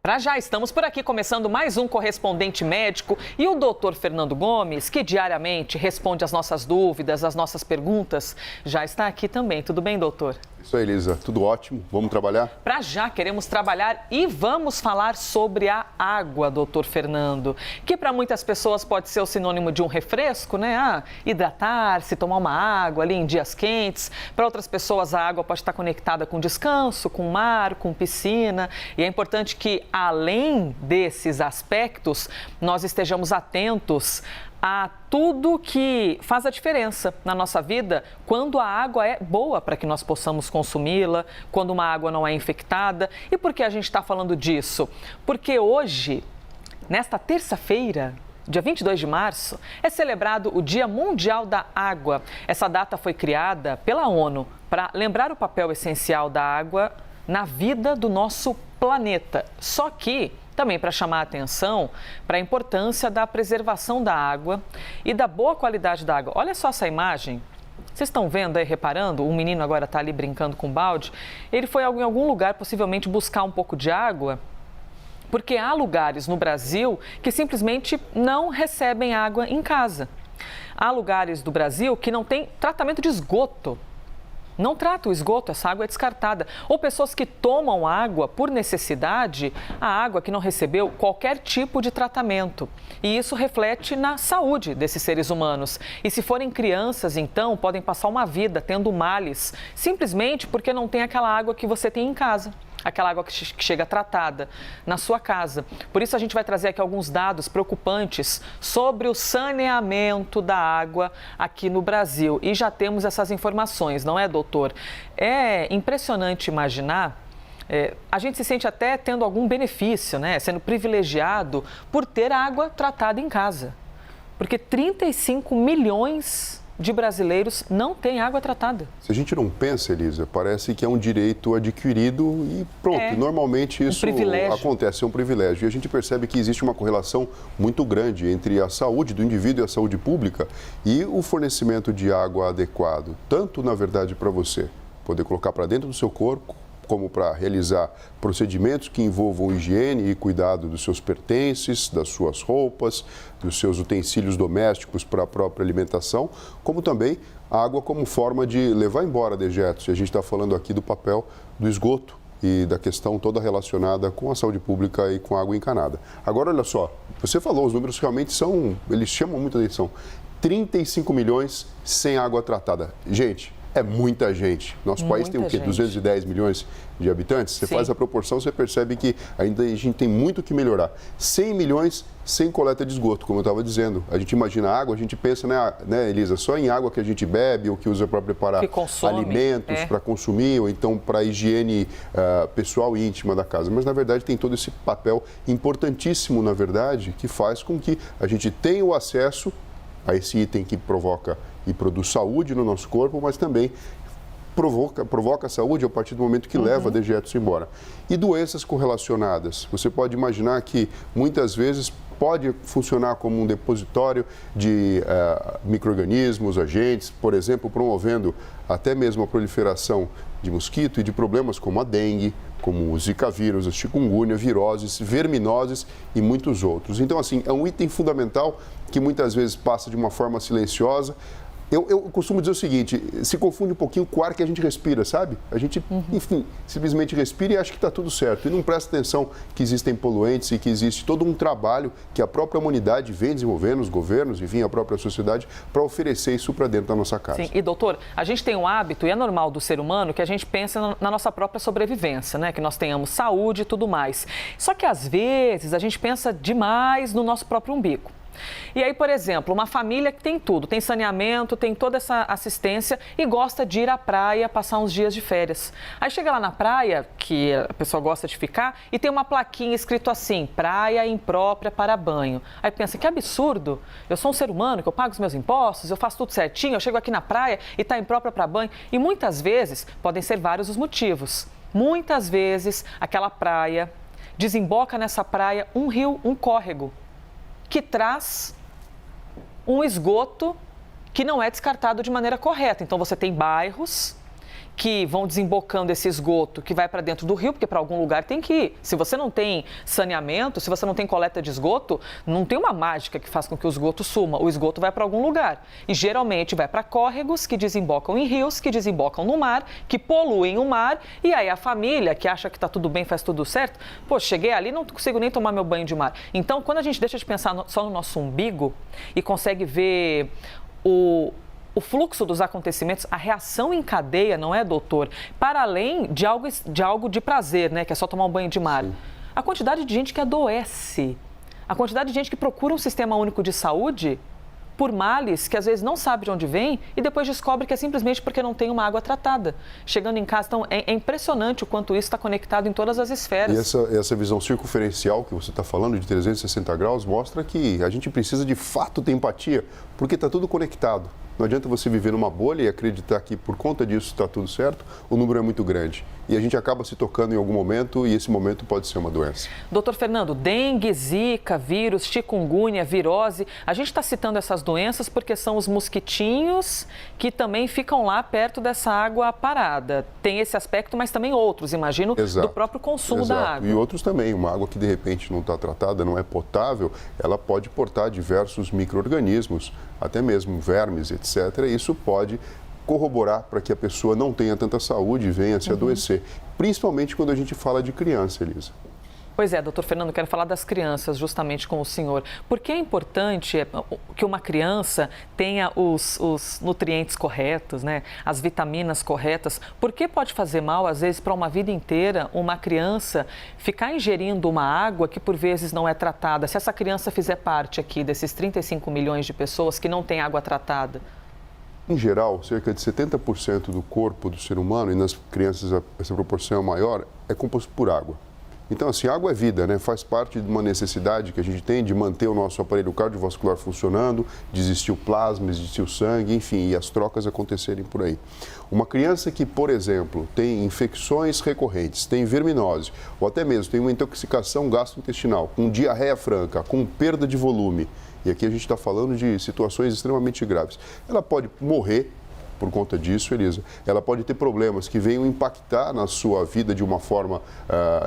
Para já, estamos por aqui começando mais um Correspondente Médico e o doutor Fernando Gomes, que diariamente responde as nossas dúvidas, as nossas perguntas, já está aqui também. Tudo bem, doutor? Isso aí, Elisa. Tudo ótimo. Vamos trabalhar? Para já, queremos trabalhar e vamos falar sobre a água, doutor Fernando, que para muitas pessoas pode ser o sinônimo de um refresco, né? Hidratar-se, tomar uma água ali em dias quentes. Para outras pessoas, a água pode estar conectada com descanso, com mar, com piscina. E é importante que, além desses aspectos, nós estejamos atentos a tudo que faz a diferença na nossa vida quando a água é boa para que nós possamos consumi-la, quando uma água não é infectada. E por que a gente está falando disso? Porque hoje, nesta terça-feira, dia 22 de março, é celebrado o Dia Mundial da Água. Essa data foi criada pela ONU para lembrar o papel essencial da água na vida do nosso planeta. Só que também para chamar a atenção para a importância da preservação da água e da boa qualidade da água. Olha só essa imagem. Vocês estão vendo aí, reparando? Um menino agora está ali brincando com balde. Ele foi em algum lugar, possivelmente, buscar um pouco de água, porque há lugares no Brasil que simplesmente não recebem água em casa. Há lugares do Brasil que não tem tratamento de esgoto. Não trata o esgoto, essa água é descartada. Ou pessoas que tomam água por necessidade, a água que não recebeu qualquer tipo de tratamento. E isso reflete na saúde desses seres humanos. E se forem crianças, então, podem passar uma vida tendo males, simplesmente porque não tem aquela água que você tem em casa. Aquela água que chega tratada na sua casa. Por isso a gente vai trazer aqui alguns dados preocupantes sobre o saneamento da água aqui no Brasil. E já temos essas informações, não é, doutor? É impressionante imaginar, a gente se sente até tendo algum benefício, né? Sendo privilegiado por ter água tratada em casa. Porque 35 milhões de brasileiros não têm água tratada. Se a gente não pensa, Elisa, parece que é um direito adquirido e pronto. Normalmente isso acontece, é um privilégio. E a gente percebe que existe uma correlação muito grande entre a saúde do indivíduo e a saúde pública e o fornecimento de água adequado. Tanto, na verdade, para você poder colocar para dentro do seu corpo, como para realizar procedimentos que envolvam higiene e cuidado dos seus pertences, das suas roupas, dos seus utensílios domésticos para a própria alimentação, como também a água como forma de levar embora dejetos. E a gente está falando aqui do papel do esgoto e da questão toda relacionada com a saúde pública e com a água encanada. Agora, olha só, você falou, os números realmente eles chamam muita atenção. 35 milhões sem água tratada. Gente, é muita gente. Nosso país tem o quê? 210 milhões de habitantes? Você faz a proporção, você percebe que ainda a gente tem muito que melhorar. 100 milhões sem coleta de esgoto, como eu estava dizendo. A gente imagina água, a gente pensa, né, Elisa, só em água que a gente bebe ou que usa para preparar alimentos, para consumir, ou então para higiene pessoal e íntima da casa. Mas, na verdade, tem todo esse papel importantíssimo, na verdade, que faz com que a gente tenha o acesso a esse item que provoca e produz saúde no nosso corpo, mas também provoca saúde a partir do momento que leva dejetos embora. E doenças correlacionadas. Você pode imaginar que muitas vezes pode funcionar como um depositório de micro-organismos, agentes, por exemplo, promovendo até mesmo a proliferação de mosquito e de problemas como a dengue, como o zika vírus, a chikungunya, viroses, verminoses e muitos outros. Então, assim, é um item fundamental que muitas vezes passa de uma forma silenciosa. Eu costumo dizer o seguinte, se confunde um pouquinho com o ar que a gente respira, sabe? A gente, enfim, simplesmente respira e acha que está tudo certo. E não presta atenção que existem poluentes e que existe todo um trabalho que a própria humanidade vem desenvolvendo, os governos, enfim, a própria sociedade, para oferecer isso para dentro da nossa casa. Sim, e doutor, a gente tem um hábito, e é normal do ser humano, que a gente pensa na nossa própria sobrevivência, né? Que nós tenhamos saúde e tudo mais. Só que às vezes a gente pensa demais no nosso próprio umbigo. E aí, por exemplo, uma família que tem tudo, tem saneamento, tem toda essa assistência e gosta de ir à praia passar uns dias de férias. Aí chega lá na praia, que a pessoa gosta de ficar, e tem uma plaquinha escrito assim, praia imprópria para banho. Aí pensa, que absurdo, eu sou um ser humano, que eu pago os meus impostos, eu faço tudo certinho, eu chego aqui na praia e está imprópria para banho. E muitas vezes, podem ser vários os motivos. Muitas vezes, aquela praia, desemboca nessa praia um rio, um córrego, que traz um esgoto que não é descartado de maneira correta. Então, você tem bairros que vão desembocando esse esgoto que vai para dentro do rio, porque para algum lugar tem que ir. Se você não tem saneamento, se você não tem coleta de esgoto, não tem uma mágica que faz com que o esgoto suma. O esgoto vai para algum lugar. E geralmente vai para córregos que desembocam em rios, que desembocam no mar, que poluem o mar. E aí a família que acha que está tudo bem, faz tudo certo, pô, cheguei ali, não consigo nem tomar meu banho de mar. Então, quando a gente deixa de pensar só no nosso umbigo e consegue ver o fluxo dos acontecimentos, a reação em cadeia, não é, doutor? Para além de algo de prazer, né? Que é só tomar um banho de mar. Sim. A quantidade de gente que adoece, a quantidade de gente que procura um sistema único de saúde por males que às vezes não sabe de onde vem e depois descobre que é simplesmente porque não tem uma água tratada. Chegando em casa, então é impressionante o quanto isso está conectado em todas as esferas. E essa visão circunferencial que você está falando, de 360 graus, mostra que a gente precisa de fato ter empatia, porque está tudo conectado. Não adianta você viver numa bolha e acreditar que por conta disso está tudo certo, o número é muito grande. E a gente acaba se tocando em algum momento e esse momento pode ser uma doença. Doutor Fernando, dengue, zika, vírus, chikungunya, virose, a gente está citando essas doenças porque são os mosquitinhos que também ficam lá perto dessa água parada. Tem esse aspecto, mas também outros, imagino, do próprio consumo da água. E outros também. Uma água que de repente não está tratada, não é potável, ela pode portar diversos micro-organismos, até mesmo vermes, etc. Isso pode corroborar para que a pessoa não tenha tanta saúde e venha se adoecer. Principalmente quando a gente fala de criança, Elisa. Pois é, doutor Fernando, quero falar das crianças justamente com o senhor. Por que é importante que uma criança tenha os nutrientes corretos, né? As vitaminas corretas? Por que pode fazer mal, às vezes, para uma vida inteira, uma criança ficar ingerindo uma água que, por vezes, não é tratada? Se essa criança fizer parte aqui desses 35 milhões de pessoas que não têm água tratada? Em geral, cerca de 70% do corpo do ser humano, e nas crianças essa proporção é maior, é composto por água. Então, assim, água é vida, né? Faz parte de uma necessidade que a gente tem de manter o nosso aparelho cardiovascular funcionando, de existir o plasma, de existir o sangue, enfim, e as trocas acontecerem por aí. Uma criança que, por exemplo, tem infecções recorrentes, tem verminose, ou até mesmo tem uma intoxicação gastrointestinal, com diarreia franca, com perda de volume, e aqui a gente está falando de situações extremamente graves, ela pode morrer por conta disso, Elisa. Ela pode ter problemas que venham impactar na sua vida de uma forma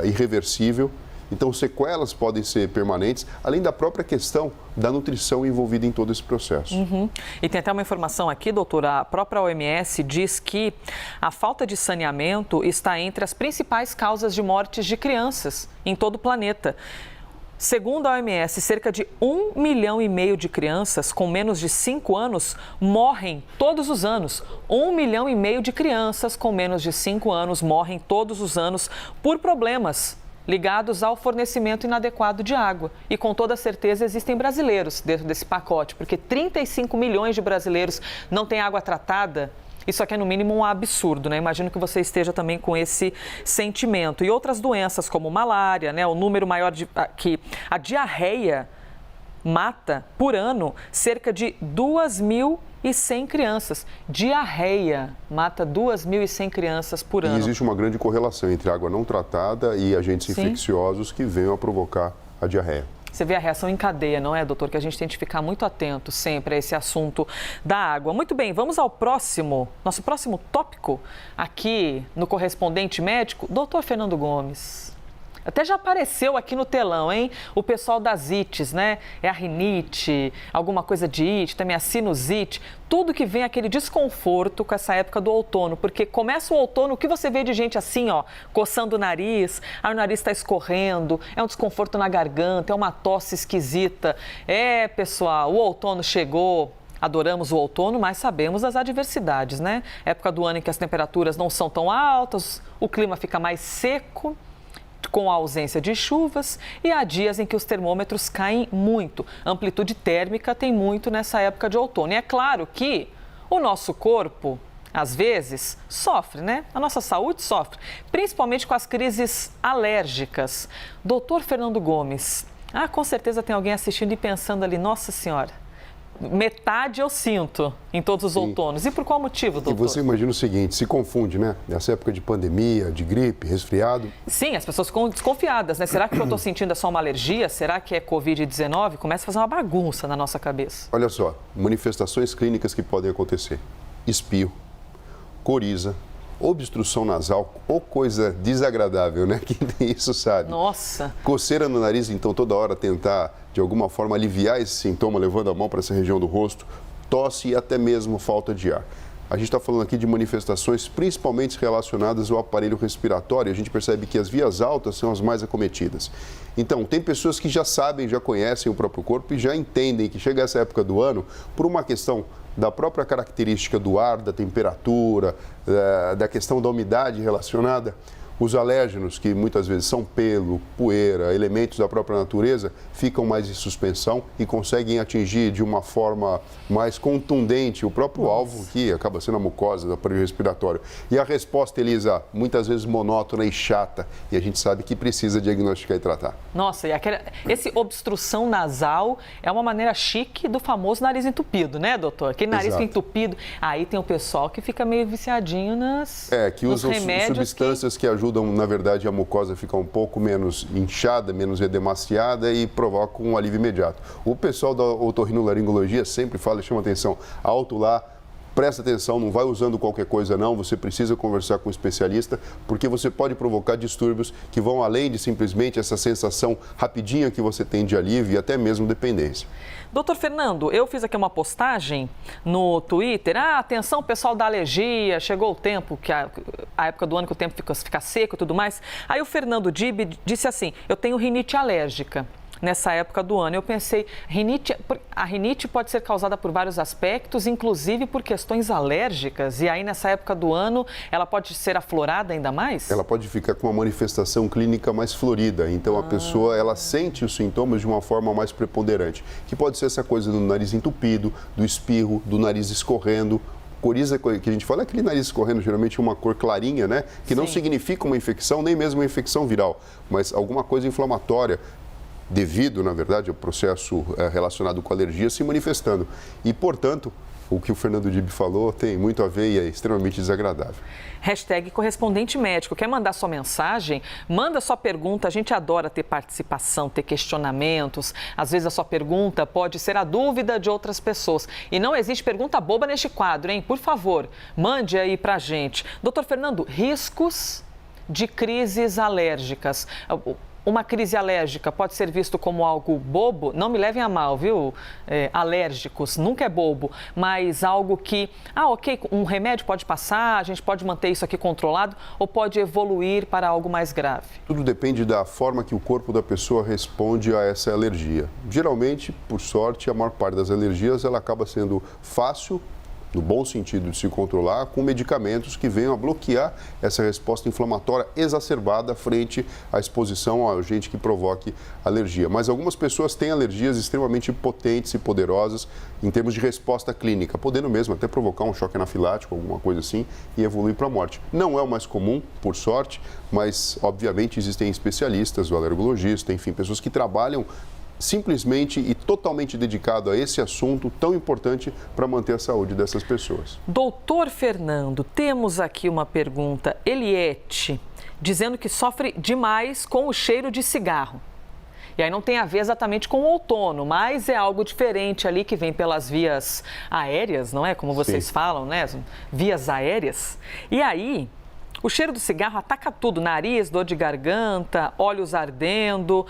irreversível. Então, sequelas podem ser permanentes, além da própria questão da nutrição envolvida em todo esse processo. E tem até uma informação aqui, doutora, a própria OMS diz que a falta de saneamento está entre as principais causas de mortes de crianças em todo o planeta. Segundo a OMS, cerca de 1,5 milhão de crianças com menos de 5 anos morrem todos os anos. 1,5 milhão de crianças com menos de 5 anos morrem todos os anos por problemas ligados ao fornecimento inadequado de água. E com toda certeza existem brasileiros dentro desse pacote, porque 35 milhões de brasileiros não têm água tratada. Isso aqui é, no mínimo, um absurdo, né? Imagino que você esteja também com esse sentimento. E outras doenças, como malária, né? O número maior que a diarreia mata, por ano, cerca de 2.100 crianças. Diarreia mata 2.100 crianças por ano. E existe uma grande correlação entre água não tratada e agentes infecciosos que venham a provocar a diarreia. Você vê a reação em cadeia, não é, doutor? Que a gente tem que ficar muito atento sempre a esse assunto da água. Muito bem, vamos ao nosso próximo tópico aqui no Correspondente Médico, doutor Fernando Gomes. Até já apareceu aqui no telão, hein? O pessoal das ites, né? É a rinite, alguma coisa de ite, também a sinusite. Tudo que vem aquele desconforto com essa época do outono. Porque começa o outono, o que você vê de gente assim, ó, coçando o nariz, aí o nariz está escorrendo, é um desconforto na garganta, é uma tosse esquisita. É, pessoal, o outono chegou. Adoramos o outono, mas sabemos das adversidades, né? Época do ano em que as temperaturas não são tão altas, o clima fica mais seco, com a ausência de chuvas, e há dias em que os termômetros caem muito. A amplitude térmica tem muito nessa época de outono. E é claro que o nosso corpo, às vezes, sofre, né? A nossa saúde sofre, principalmente com as crises alérgicas. Doutor Fernando Gomes, com certeza tem alguém assistindo e pensando ali, nossa senhora, metade eu sinto em todos os outonos. E por qual motivo, doutor? E você imagina o seguinte, se confunde, né? Nessa época de pandemia, de gripe, resfriado. Sim, as pessoas ficam desconfiadas, né? Será que o que eu estou sentindo é só uma alergia? Será que é Covid-19? Começa a fazer uma bagunça na nossa cabeça. Olha só, manifestações clínicas que podem acontecer. Espirro, coriza, Obstrução nasal, ou coisa desagradável, né? Quem tem isso sabe. Nossa! Coceira no nariz, então toda hora tentar, de alguma forma, aliviar esse sintoma, levando a mão para essa região do rosto, tosse e até mesmo falta de ar. A gente está falando aqui de manifestações principalmente relacionadas ao aparelho respiratório. A gente percebe que as vias altas são as mais acometidas. Então, tem pessoas que já sabem, já conhecem o próprio corpo e já entendem que chega essa época do ano, por uma questão da própria característica do ar, da temperatura, da questão da umidade relacionada, os alérgenos, que muitas vezes são pelo, poeira, elementos da própria natureza, ficam mais em suspensão e conseguem atingir de uma forma mais contundente o próprio alvo, que acaba sendo a mucosa do aparelho respiratório. E a resposta, Elisa, muitas vezes monótona e chata, e a gente sabe que precisa diagnosticar e tratar. Nossa, e esse obstrução nasal é uma maneira chique do famoso nariz entupido, né, doutor? Aquele nariz fica entupido, aí tem o pessoal que fica meio viciadinho que usam substâncias que ajudam, na verdade, a mucosa ficar um pouco menos inchada, menos edemaciada e provoca um alívio imediato. O pessoal da otorrinolaringologia sempre fala, chama atenção, alto lá, presta atenção, não vai usando qualquer coisa não, você precisa conversar com um especialista, porque você pode provocar distúrbios que vão além de simplesmente essa sensação rapidinha que você tem de alívio e até mesmo dependência. Doutor Fernando, eu fiz aqui uma postagem no Twitter. Atenção, pessoal da alergia, chegou o tempo, a época do ano que o tempo fica seco e tudo mais. Aí o Fernando Dib disse assim, eu tenho rinite alérgica nessa época do ano. Eu pensei, a rinite pode ser causada por vários aspectos, inclusive por questões alérgicas. E aí, nessa época do ano, ela pode ser aflorada ainda mais? Ela pode ficar com uma manifestação clínica mais florida. Então, a pessoa, ela sente os sintomas de uma forma mais preponderante. Que pode ser essa coisa do nariz entupido, do espirro, do nariz escorrendo. Coriza que a gente fala é aquele nariz escorrendo, geralmente uma cor clarinha, né? Que não significa uma infecção, nem mesmo uma infecção viral, mas alguma coisa inflamatória, devido, na verdade, ao processo relacionado com alergia se manifestando. E, portanto, o que o Fernando Dib falou tem muito a ver e é extremamente desagradável. Hashtag correspondente médico. Quer mandar sua mensagem? Manda sua pergunta. A gente adora ter participação, ter questionamentos. Às vezes a sua pergunta pode ser a dúvida de outras pessoas. E não existe pergunta boba neste quadro, hein? Por favor, mande aí pra gente. Doutor Fernando, riscos de crises alérgicas. Uma crise alérgica pode ser visto como algo bobo, não me levem a mal, viu? Alérgicos, nunca é bobo, mas algo que, ok, um remédio pode passar, a gente pode manter isso aqui controlado ou pode evoluir para algo mais grave? Tudo depende da forma que o corpo da pessoa responde a essa alergia. Geralmente, por sorte, a maior parte das alergias ela acaba sendo fácil, no bom sentido de se controlar, com medicamentos que venham a bloquear essa resposta inflamatória exacerbada frente à exposição ao agente que provoque alergia. Mas algumas pessoas têm alergias extremamente potentes e poderosas em termos de resposta clínica, podendo mesmo até provocar um choque anafilático, alguma coisa assim, e evoluir para a morte. Não é o mais comum, por sorte, mas obviamente existem especialistas, o alergologista, enfim, pessoas que trabalham simplesmente e totalmente dedicado a esse assunto tão importante para manter a saúde dessas pessoas. Doutor Fernando, temos aqui uma pergunta. Eliette, dizendo que sofre demais com o cheiro de cigarro. E aí não tem a ver exatamente com o outono, mas é algo diferente ali que vem pelas vias aéreas, não é? Como vocês falam, né? Vias aéreas. E aí, o cheiro do cigarro ataca tudo, nariz, dor de garganta, olhos ardendo.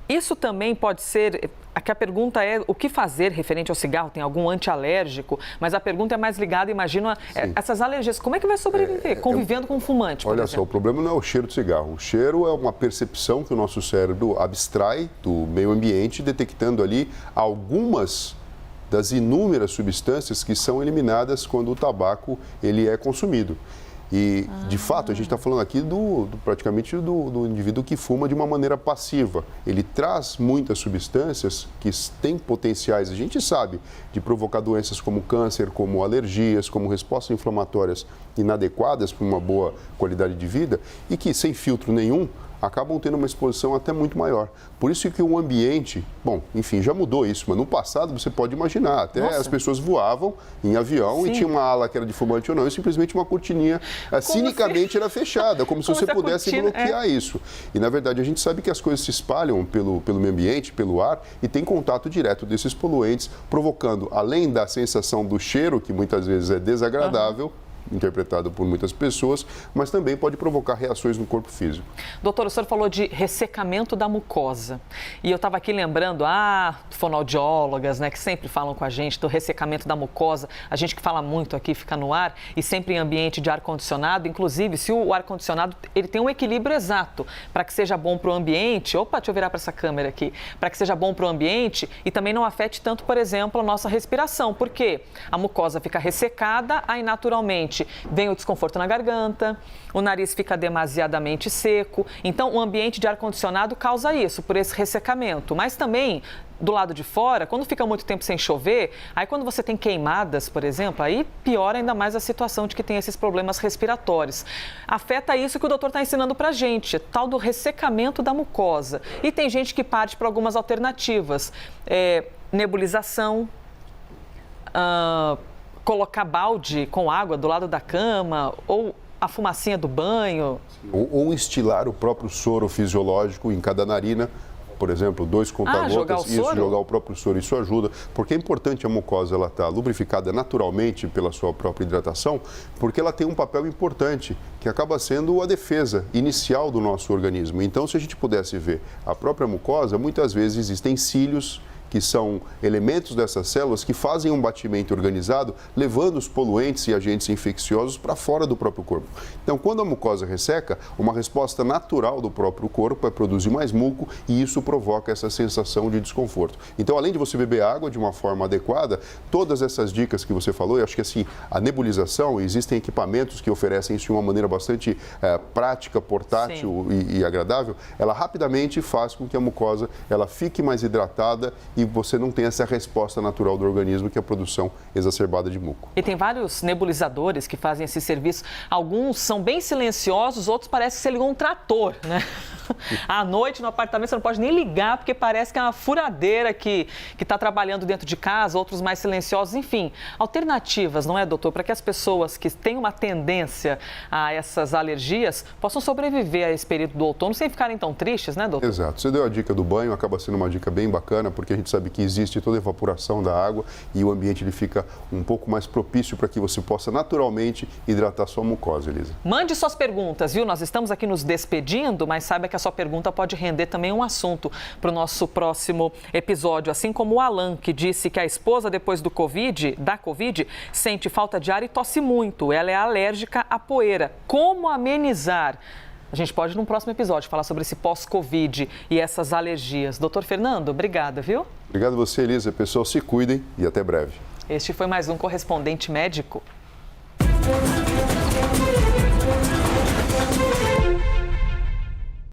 Isso também pode ser, aqui a pergunta é o que fazer referente ao cigarro, tem algum antialérgico, mas a pergunta é mais ligada, imagino, essas alergias, como é que vai sobreviver convivendo com um fumante, por exemplo? Olha só, o problema não é o cheiro do cigarro, o cheiro é uma percepção que o nosso cérebro abstrai do meio ambiente, detectando ali algumas das inúmeras substâncias que são eliminadas quando o tabaco ele é consumido. E, de fato, a gente está falando aqui praticamente do indivíduo que fuma de uma maneira passiva. Ele traz muitas substâncias que têm potenciais, a gente sabe, de provocar doenças como câncer, como alergias, como respostas inflamatórias inadequadas para uma boa qualidade de vida e que, sem filtro nenhum, acabam tendo uma exposição até muito maior. Por isso que o ambiente, bom, enfim, já mudou isso, mas no passado você pode imaginar, até as pessoas voavam em avião e tinha uma ala que era de fumante ou não, e simplesmente uma cortininha cinicamente era fechada, como se você pudesse bloquear isso. E na verdade a gente sabe que as coisas se espalham pelo meio ambiente, pelo ar, e tem contato direto desses poluentes, provocando, além da sensação do cheiro, que muitas vezes é desagradável, interpretado por muitas pessoas, mas também pode provocar reações no corpo físico. Doutor, o senhor falou de ressecamento da mucosa. E eu estava aqui lembrando, fonoaudiólogas, né, que sempre falam com a gente do ressecamento da mucosa. A gente que fala muito aqui, fica no ar e sempre em ambiente de ar-condicionado. Inclusive, se o ar-condicionado ele tem um equilíbrio exato para que seja bom para o ambiente. Opa, deixa eu virar para essa câmera aqui. Para que seja bom para o ambiente e também não afete tanto, por exemplo, a nossa respiração. Por quê? A mucosa fica ressecada, aí naturalmente vem o desconforto na garganta, o nariz fica demasiadamente seco. Então, o ambiente de ar-condicionado causa isso, por esse ressecamento. Mas também, do lado de fora, quando fica muito tempo sem chover, aí quando você tem queimadas, por exemplo, aí piora ainda mais a situação de que tem esses problemas respiratórios. Afeta isso que o doutor está ensinando pra gente, tal do ressecamento da mucosa. E tem gente que parte para algumas alternativas, nebulização, colocar balde com água do lado da cama ou a fumacinha do banho. Ou instilar o próprio soro fisiológico em cada narina, por exemplo, 2 conta-gotas, jogar o próprio soro, isso ajuda, porque é importante a mucosa ela estar lubrificada naturalmente pela sua própria hidratação, porque ela tem um papel importante, que acaba sendo a defesa inicial do nosso organismo. Então, se a gente pudesse ver a própria mucosa, muitas vezes existem cílios, que são elementos dessas células que fazem um batimento organizado, levando os poluentes e agentes infecciosos para fora do próprio corpo. Então, quando a mucosa resseca, uma resposta natural do próprio corpo é produzir mais muco e isso provoca essa sensação de desconforto. Então, além de você beber água de uma forma adequada, todas essas dicas que você falou, eu acho que assim, a nebulização, existem equipamentos que oferecem isso de uma maneira bastante prática, portátil e agradável, ela rapidamente faz com que a mucosa ela fique mais hidratada e você não tem essa resposta natural do organismo, que é a produção exacerbada de muco. E tem vários nebulizadores que fazem esse serviço. Alguns são bem silenciosos, outros parecem que você ligou um trator, né? À noite no apartamento você não pode nem ligar, porque parece que é uma furadeira que está trabalhando dentro de casa, outros mais silenciosos. Enfim, alternativas, não é, doutor? Para que as pessoas que têm uma tendência a essas alergias possam sobreviver a esse período do outono sem ficarem tão tristes, né, doutor? Exato. Você deu a dica do banho, acaba sendo uma dica bem bacana, porque a gente sabe que existe toda a evaporação da água e o ambiente ele fica um pouco mais propício para que você possa naturalmente hidratar sua mucosa, Elisa. Mande suas perguntas, viu? Nós estamos aqui nos despedindo, mas saiba que a sua pergunta pode render também um assunto para o nosso próximo episódio. Assim como o Alan, que disse que a esposa, depois da Covid, sente falta de ar e tosse muito. Ela é alérgica à poeira. Como amenizar? A gente pode, num próximo episódio, falar sobre esse pós-Covid e essas alergias. Doutor Fernando, obrigada, viu? Obrigado a você, Elisa. Pessoal, se cuidem e até breve. Este foi mais um Correspondente Médico.